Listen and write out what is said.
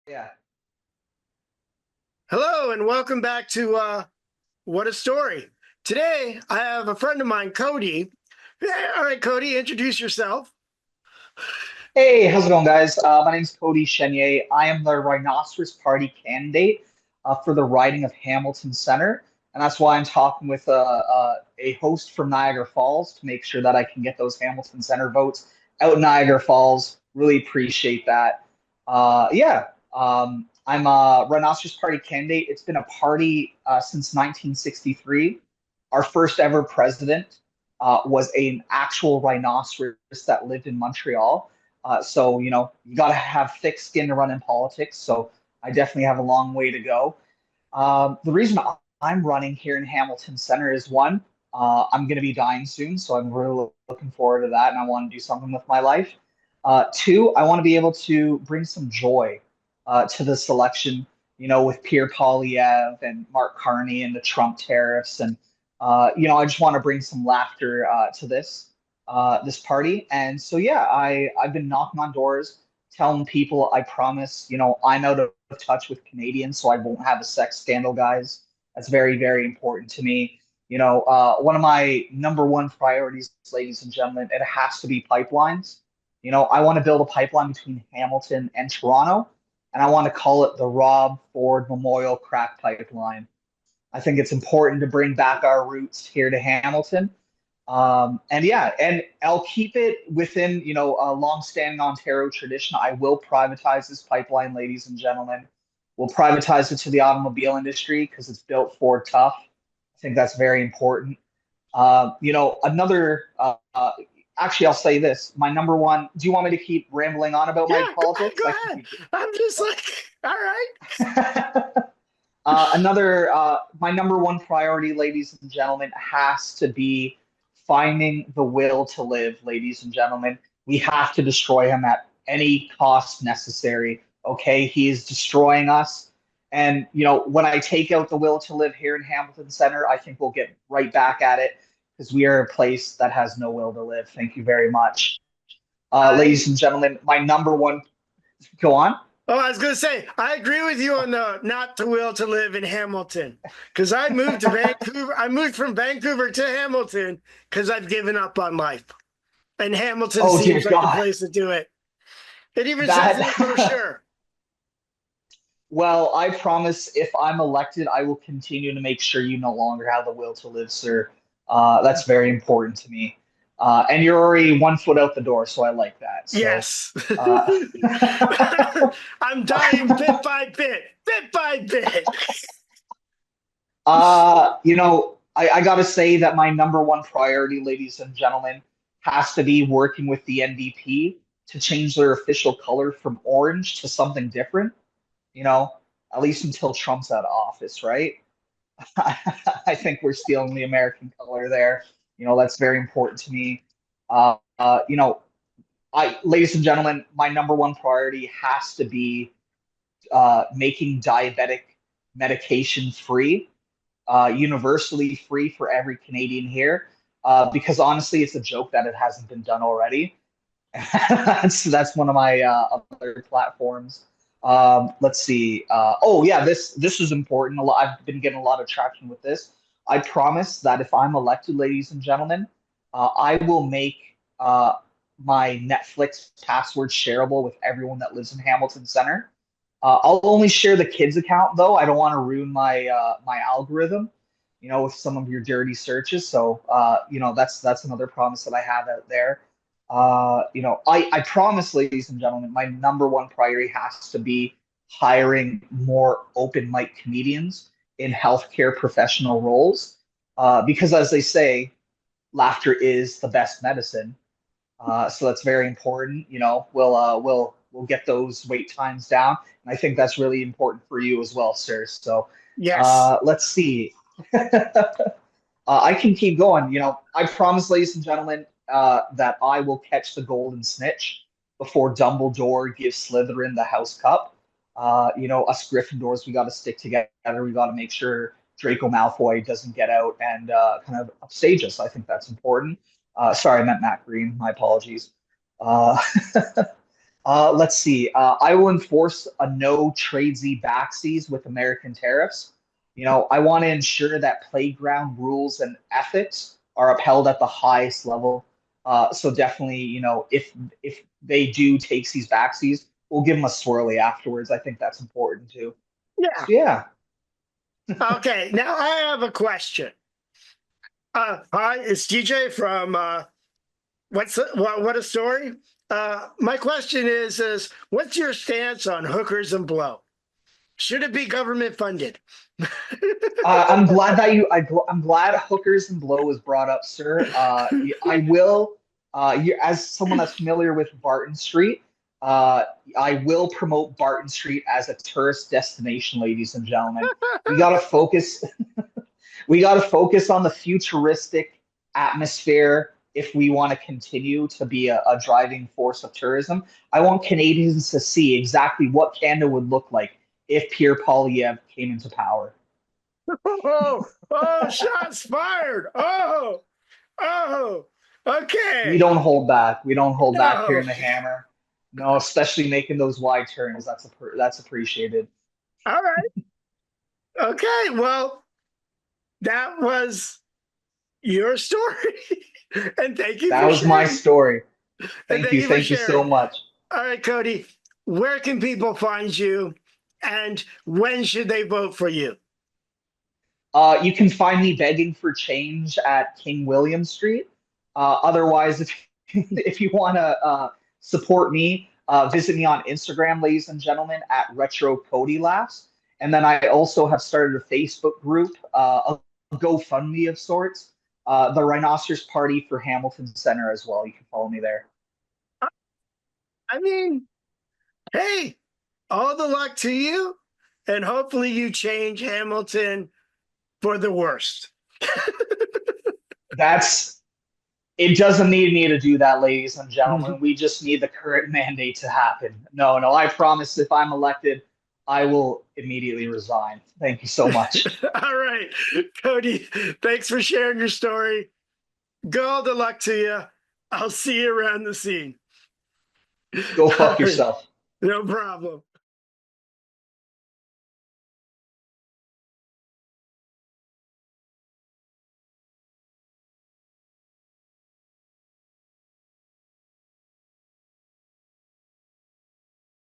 Yeah. Hello and welcome back to What a Story. Today I have a friend of mine, Cody. All right, Cody, introduce yourself. Hey, how's it going, guys? My name's Cody Chenier. I am the Rhinoceros Party candidate for the riding of Hamilton Center, and that's why I'm talking with a host from Niagara Falls to make sure that I can get those Hamilton Center votes out in Niagara Falls. Really appreciate that. I'm a Rhinoceros Party candidate. It's been a party since 1963. Our first ever president was an actual rhinoceros that lived in Montreal. So you got to have thick skin to run in politics. So I definitely have a long way to go. The reason I'm running here in Hamilton Center is one, I'm going to be dying soon. So I'm really looking forward to that. And I want to do something with my life. Two, I want to be able to bring some joy to this election, with Pierre Poilievre and Mark Carney and the Trump tariffs. And I just want to bring some laughter to this party. And so yeah, I've been knocking on doors, telling people I promise, I'm out of touch with Canadians, so I won't have a sex scandal, guys. That's very, very important to me. One of my number one priorities, ladies and gentlemen, it has to be pipelines. I want to build a pipeline between Hamilton and Toronto, and I want to call it the Rob Ford Memorial Crack Pipeline. I think it's important to bring back our roots here to Hamilton. And yeah, and I'll keep it within, a long-standing Ontario tradition. I will privatize this pipeline, ladies and gentlemen. We'll privatize it to the automobile industry because it's built for tough. I think that's very important. Actually, I'll say this. My number one, do you want me to keep rambling on about my Yeah, go ahead, politics? go I can ahead. keep I'm just like, all right. My number one priority, ladies and gentlemen, has to be finding the will to live, ladies and gentlemen. We have to destroy him at any cost necessary. Okay, he is destroying us. And when I take out the will to live here in Hamilton Center, I think we'll get right back at it because we are a place that has no will to live. Thank you very much, ladies I and gentlemen. My number one. Go on. Oh, I was gonna say I agree with you on the not the will to live in Hamilton because I moved to Vancouver. I moved from Vancouver to Hamilton because I've given up on life, and Hamilton Oh dear seems like the God, place to do it. It even says in the that. brochure. Well, I promise if I'm elected, I will continue to make sure you no longer have the will to live, sir. That's very important to me. And you're already 1 foot out the door, so I like that. So, Yes. uh, I'm dying bit by bit, bit by bit. I got to say that my number one priority, ladies and gentlemen, has to be working with the NDP to change their official color from orange to something different, you know, at least until Trump's out of office, right? I think we're stealing the American color there. That's very important to me. Uh, uh, you know, ladies and gentlemen, my number one priority has to be making diabetic medication free, universally free for every Canadian here. Because honestly, it's a joke that it hasn't been done already. That's one of my other platforms. Let's see. Oh yeah, this is important. I've been getting a lot of traction with this. I promise that if I'm elected, ladies and gentlemen, I will make my Netflix password shareable with everyone that lives in Hamilton Center. I'll only share the kids' account though. I don't want to ruin my algorithm, with some of your dirty searches. So that's another promise that I have out there. I promise, ladies and gentlemen, my number one priority has to be hiring more open mic comedians in healthcare professional roles. Because as they say, laughter is the best medicine. So that's very important. We'll get those wait times down, and I think that's really important for you as well, sir. So Yes. let's see. I can keep going. I promise, ladies and gentlemen, that I will catch the golden snitch before Dumbledore gives Slytherin the House Cup. Us Gryffindors, we got to stick together. We got to make sure Draco Malfoy doesn't get out and kind of upstage us. I think that's important. Sorry, I meant Matt Green. My apologies. Uh, Let's see. I will enforce a no tradesy backsies with American tariffs. I want to ensure that playground rules and ethics are upheld at the highest level. So definitely, if they do take these backsies, we'll give them a swirly afterwards. I think that's important too. Yeah. So yeah, Okay. Now I have a question. Hi, it's DJ from what a story. My question is what's your stance on hookers and blow? Should it be government funded? I'm glad that I'm glad hookers and blow was brought up, sir. I will. As someone that's familiar with Barton Street, uh, I will promote Barton Street as a tourist destination, ladies and gentlemen. We gotta focus. We gotta focus on the futuristic atmosphere if we want to continue to be a driving force of tourism. I want Canadians to see exactly what Canada would look like if Pierre Poilievre came into power. Oh, shots fired. Oh, We okay. don't hold back. We don't hold back here No. in the Hammer. No, especially making those wide turns. That's appreciated. All right. Okay. Well, that was your story. And thank you That for was my sharing. story. And Thank thank you. you for Thank you so sharing. much. All right, Cody, where can people find you and when should they vote for you? You can find me begging for change at King William Street. Otherwise, if if you want to support me, visit me on Instagram, ladies and gentlemen, at Retro Cody Laughs. And then I also have started a Facebook group, a GoFundMe of sorts, the Rhinoceros Party for Hamilton Center as well. You can follow me there. I mean, hey, all the luck to you. And hopefully you change Hamilton for the worst. That's It doesn't need me to do that, ladies and gentlemen. We just need the current mandate to happen. No, no, I promise if I'm elected, I will immediately resign. Thank you so much. All right, Cody, thanks for sharing your story. Go all the luck to you. I'll see you around the scene. Go All fuck right, yourself. no problem.